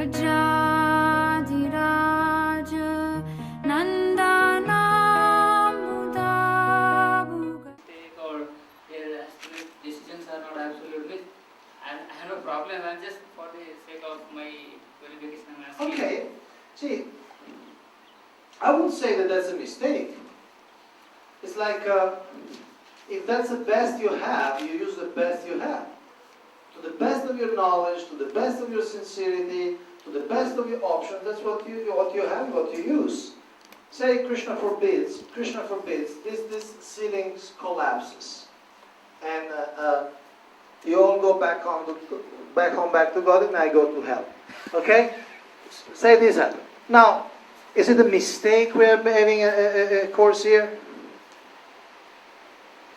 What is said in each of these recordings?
Rajadiraj Nandana Mudabuga. Or decisions are not absolutely. I have no problem. I'm just for the sake of my qualification. I'm asking. Okay, see, I wouldn't say that that's a mistake. It's like if that's the best you have, you use the best you have. To the best of your knowledge, to the best of your sincerity, to the best of your options, that's what you have, what you use. Say Krishna forbids, this ceiling collapses. And you all go back home back to God and I go to hell. Okay? Say this happen. Now, is it a mistake we're having a course here?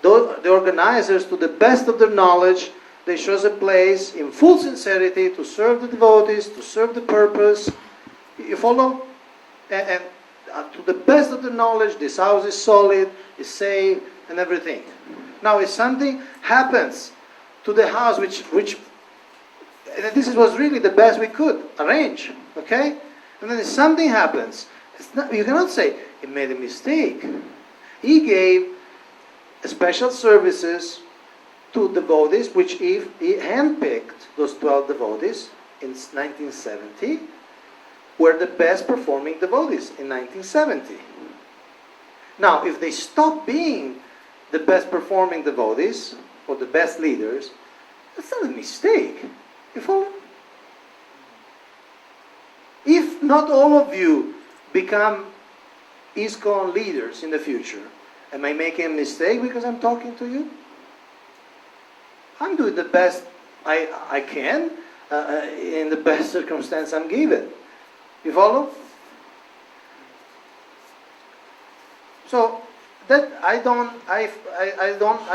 The organizers, to the best of their knowledge, they chose a place in full sincerity to serve the devotees, to serve the purpose. You follow? And to the best of their knowledge, this house is solid, is safe, and everything. Now, if something happens to the house, which and this was really the best we could arrange, okay? And then if something happens, you cannot say, he made a mistake. He gave special services to devotees, which he handpicked, those 12 devotees in 1970, were the best performing devotees in 1970. Now, if they stop being the best performing devotees, or the best leaders, that's not a mistake. You follow? If not all of you become ISKCON leaders in the future, am I making a mistake because I'm talking to you? I'm doing the best I can in the best circumstance I'm given. You follow? So that I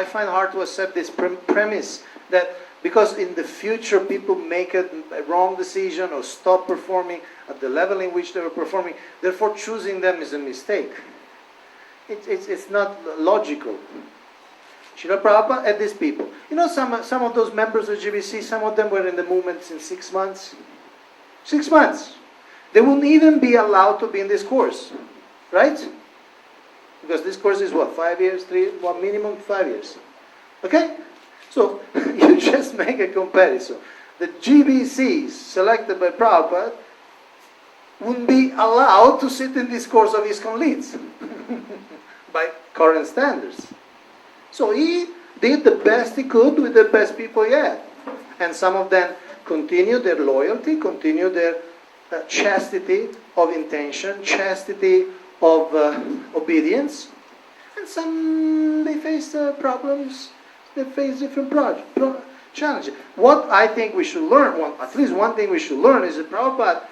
find hard to accept this premise that because in the future people make a wrong decision or stop performing at the level in which they were performing, therefore choosing them is a mistake. It's not logical. Srila Prabhupada and these people. You know, some of those members of GBC, some of them were in the movement in 6 months. 6 months. They wouldn't even be allowed to be in this course. Right? Because this course is what? 5 years? Minimum 5 years. Okay? So, you just make a comparison. The GBCs selected by Prabhupada wouldn't be allowed to sit in this course of ISKCON Leads by current standards. So he did the best he could with the best people he had. And some of them continued their loyalty, continued their chastity of intention, chastity of obedience. And some, they faced problems, they faced different challenges. What I think we should learn, at least one thing we should learn, is that Prabhupada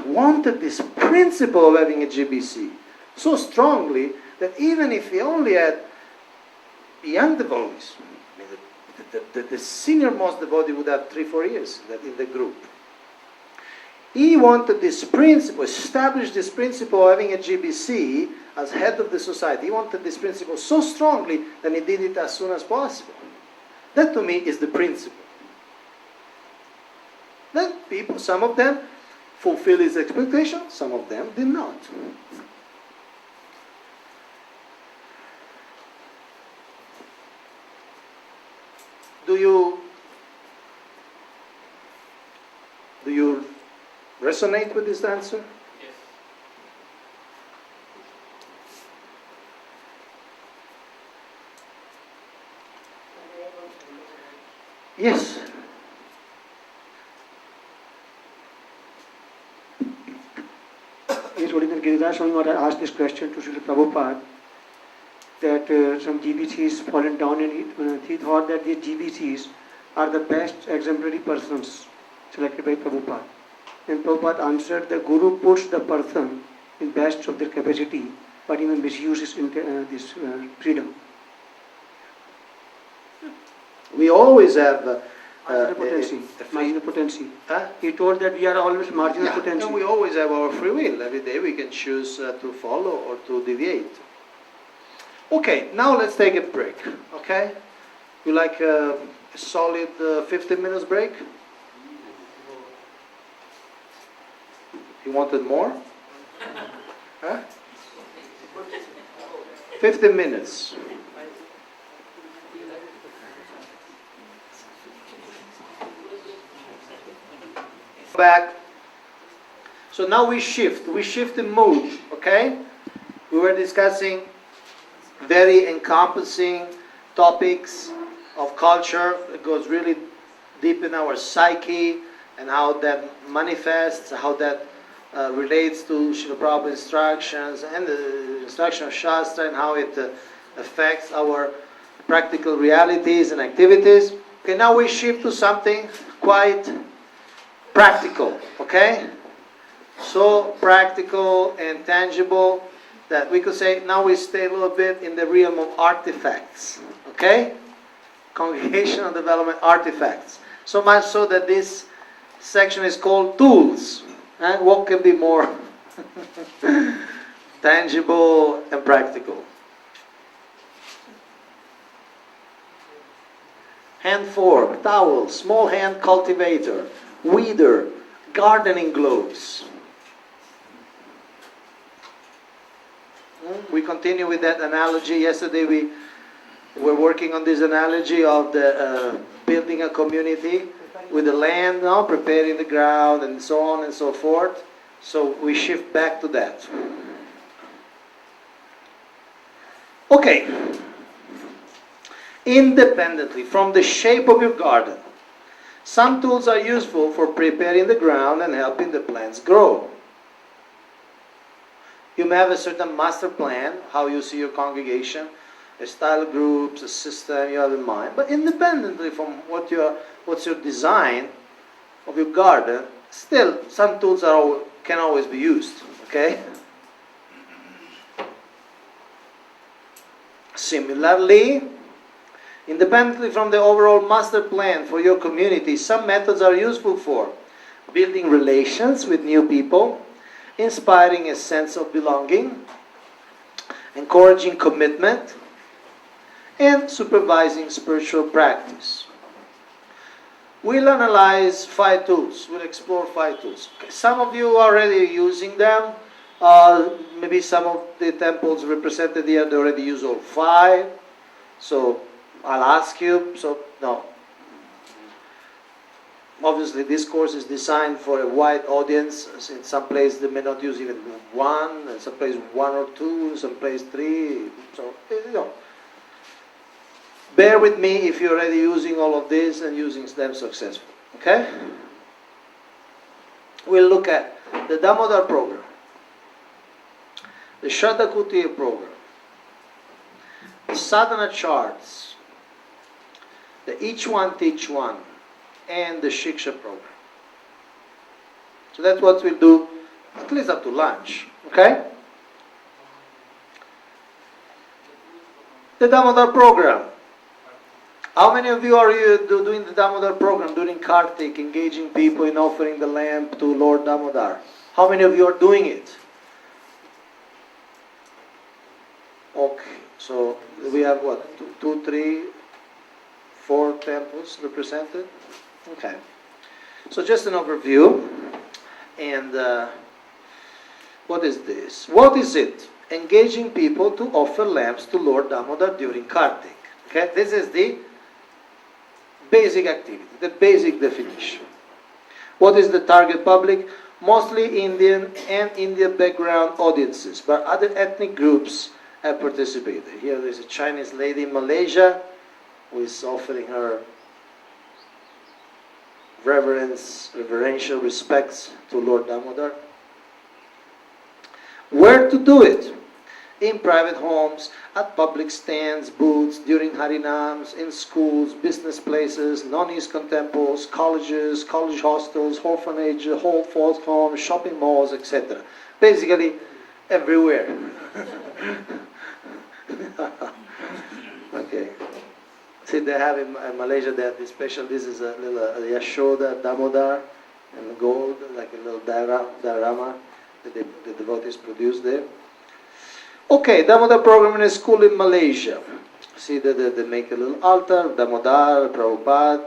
wanted this principle of having a GBC so strongly that even if he only had young devotees, I mean, the senior most devotee would have 3-4 years in the group. He wanted this principle, establish this principle of having a GBC as head of the society. He wanted this principle so strongly that he did it as soon as possible. That to me is the principle. Then people, some of them fulfilled his expectations, some of them did not. Do you resonate with this answer? Yes. His Holiness Giriraj Swami Maharaj asked this question to Srila Prabhupada, that some GBCs fallen down, and he thought that these GBCs are the best exemplary persons selected by Prabhupada. And Prabhupada answered, the Guru puts the person in best of their capacity, but even misuses this freedom. We always have marginal potency. He told that we are always marginal potency. And we always have our free will. Every day we can choose to follow or to deviate. Okay, now let's take a break. Okay? You like a solid 15 minutes break? You wanted more? Huh? 15 minutes. Back. So now we shift the mood, okay? We were discussing very encompassing topics of culture. It goes really deep in our psyche and how that manifests, how that relates to Srila Prabhupada's instructions and the instruction of Shastra and how it affects our practical realities and activities. Okay, now we shift to something quite practical, okay? So practical and tangible that we could say now we stay a little bit in the realm of artifacts, okay? Congregational development artifacts. So much so that this section is called tools. And what can be more tangible and practical? Hand fork, towel, small hand cultivator, weeder, gardening gloves. We continue with that analogy. Yesterday we were working on this analogy of the building a community with the land, now preparing the ground and so on and so forth. So we shift back to that. Okay. Independently from the shape of your garden, some tools are useful for preparing the ground and helping the plants grow. You may have a certain master plan, how you see your congregation, a style groups, a system you have in mind. But independently from what's your design of your garden, still some tools can always be used. Okay? Similarly, independently from the overall master plan for your community, some methods are useful for building relations with new people, inspiring a sense of belonging, encouraging commitment, and supervising spiritual practice. We'll analyze 5 tools. We'll explore 5 tools. Okay. Some of you are already using them. Maybe some of the temples represented here, they already use all 5. So I'll ask you. So no. Obviously, this course is designed for a wide audience. In some places, they may not use even 1. In some places, 1 or 2. In some places, 3. So, bear with me if you're already using all of this and using them successfully. Okay? We'll look at the Damodar program, the Shatakuti program, the sadhana charts, the each one teach one, and the Shiksha program. So that's what we'll do at least up to lunch. Okay? The Damodar program. How many of you are doing the Damodar program during Kartik, engaging people in offering the lamp to Lord Damodar? How many of you are doing it? Okay, so we have what? 2, 3, 4 temples represented? Okay. So just an overview. And what is this? What is it? Engaging people to offer lamps to Lord Damodar during Kartik. Okay, this is the basic activity, the basic definition. What is the target public? Mostly Indian and India background audiences, but other ethnic groups have participated. Here there is a Chinese lady in Malaysia who is offering her reverential respects to Lord Damodar. Where to do it? In private homes, at public stands, booths, during harinams, in schools, business places, non-ISKCON temples, colleges, college hostels, orphanages, folks homes, shopping malls, etc. Basically, everywhere. Okay. See, they have in Malaysia, they have this special, this is a little Yashoda Damodar in gold, like a little diorama that the devotees produce there. Okay, Damodar program in a school in Malaysia. See that they make a little altar, Damodar, Prabhupada,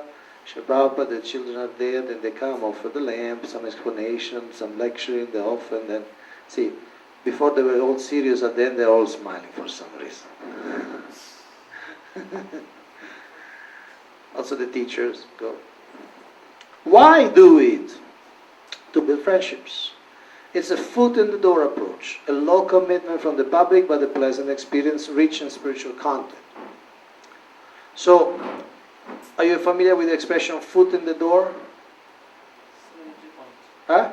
Srila Prabhupada, the children are there, then they come, offer the lamp, some explanation, some lecturing, they offer, and then, see, before they were all serious, and then they're all smiling for some reason. Also the teachers go. Why do it? To build friendships. It's a foot in the door approach, a low commitment from the public but a pleasant experience, rich in spiritual content. So, are you familiar with the expression foot in the door? Some entry point. Huh?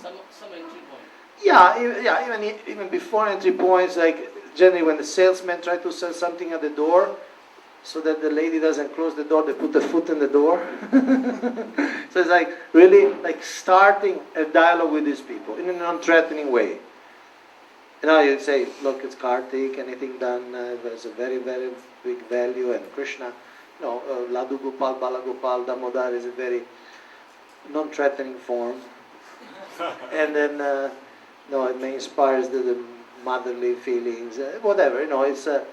Some entry point. Yeah, even before entry points, like generally when the salesman try to sell something at the door, so that the lady doesn't close the door, they put the foot in the door. So it's like really like starting a dialogue with these people in a non-threatening way. You know, you say, look, it's Kartik, anything done has a very, very big value, and Krishna, you know, Ladu Gopal, Bala Gopal, Damodar is a very non-threatening form. And then, no, it may inspire the motherly feelings, whatever, you know, it's a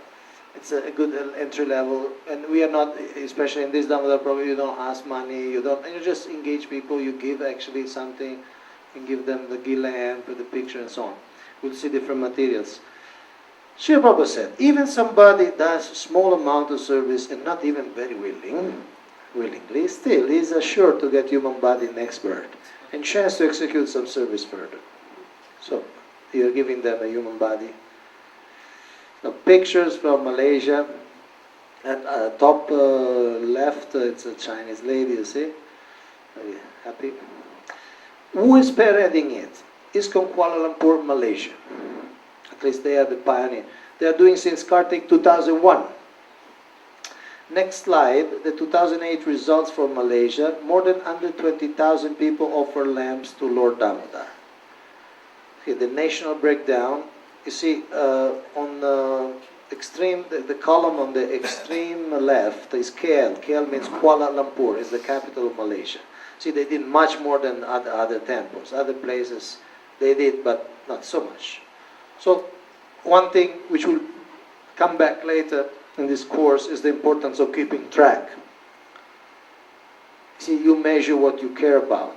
good entry level, and we are not, especially in this Damodar program, you don't ask money, you just engage people, you give actually something, and give them the ghee lamp, the picture and so on. We'll see different materials. Srila Prabhupada said, even somebody does small amount of service and not even very willingly, still he is assured to get human body next birth and chance to execute some service further. So, you're giving them a human body. Now, pictures from Malaysia. At top left, it's a Chinese lady, you see. Very happy. Who is spearheading it? ISKCON Kuala Lumpur, Malaysia. At least they are the pioneer. They are doing since Kartik 2001. Next slide, the 2008 results from Malaysia. More than 120,000 people offer lamps to Lord Damodar. Okay, the national breakdown. You see, on the extreme, the column on the extreme left is KL. KL means Kuala Lumpur, is the capital of Malaysia. See, they did much more than other temples. Other places they did, but not so much. So, one thing which will come back later in this course is the importance of keeping track. See, you measure what you care about.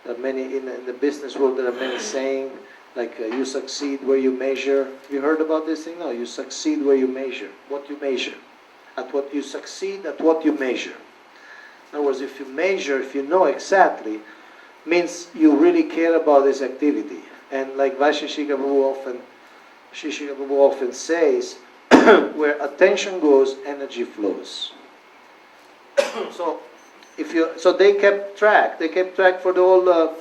There are many, in the business world, there are many saying, like you succeed where you measure. You heard about this thing? No, you succeed where you measure. What you measure. At what you succeed, at what you measure. In other words, if you measure, if you know exactly, means you really care about this activity. And like Vaishnava Prabhu often says, where attention goes, energy flows. So they kept track. They kept track for the whole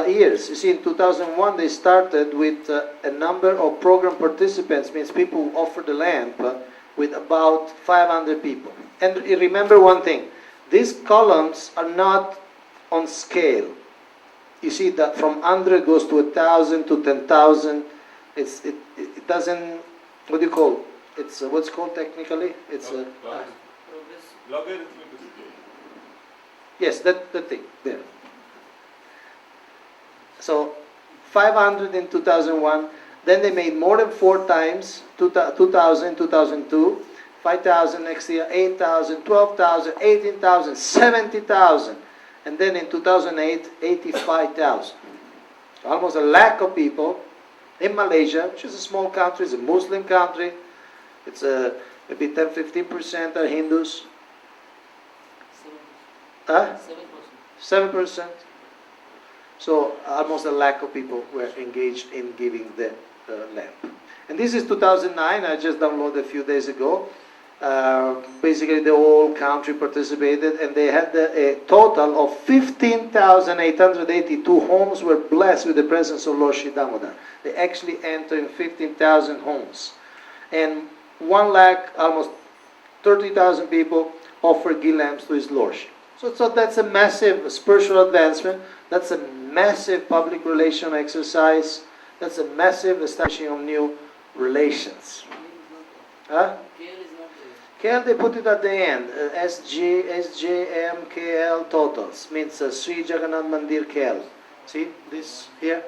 years. You see, in 2001 they started with a number of program participants, means people who offered the lamp, with about 500 people. And remember one thing, these columns are not on scale. You see that from 100 goes to 1,000 to 10,000. It doesn't, what do you call? It's what's called technically? It's a logarithmic. Yes, that thing there. So 500 in 2001. Then they made more than 4 times. 2000, 2002. 5,000 next year, 8,000, 12,000, 18,000, 70,000. And then in 2008, 85,000. Almost a lakh of people in Malaysia, which is a small country, it's a Muslim country. It's maybe 10-15% are Hindus. 7%. So almost a lakh of people were engaged in giving the lamp. And this is 2009, I just downloaded a few days ago. Basically the whole country participated, and they had a total of 15,882 homes were blessed with the presence of Lord Shri Damodar. They actually entered in 15,000 homes. And 1 lakh, almost 30,000 people offered ghee lamps to His Lordship. So that's a massive spiritual advancement. That's a massive public relation exercise. That's a massive establishing of new relations. Huh? KL, they put it at the end. SJM, KL totals. Means Sri Jagannath Mandir KL. See this here?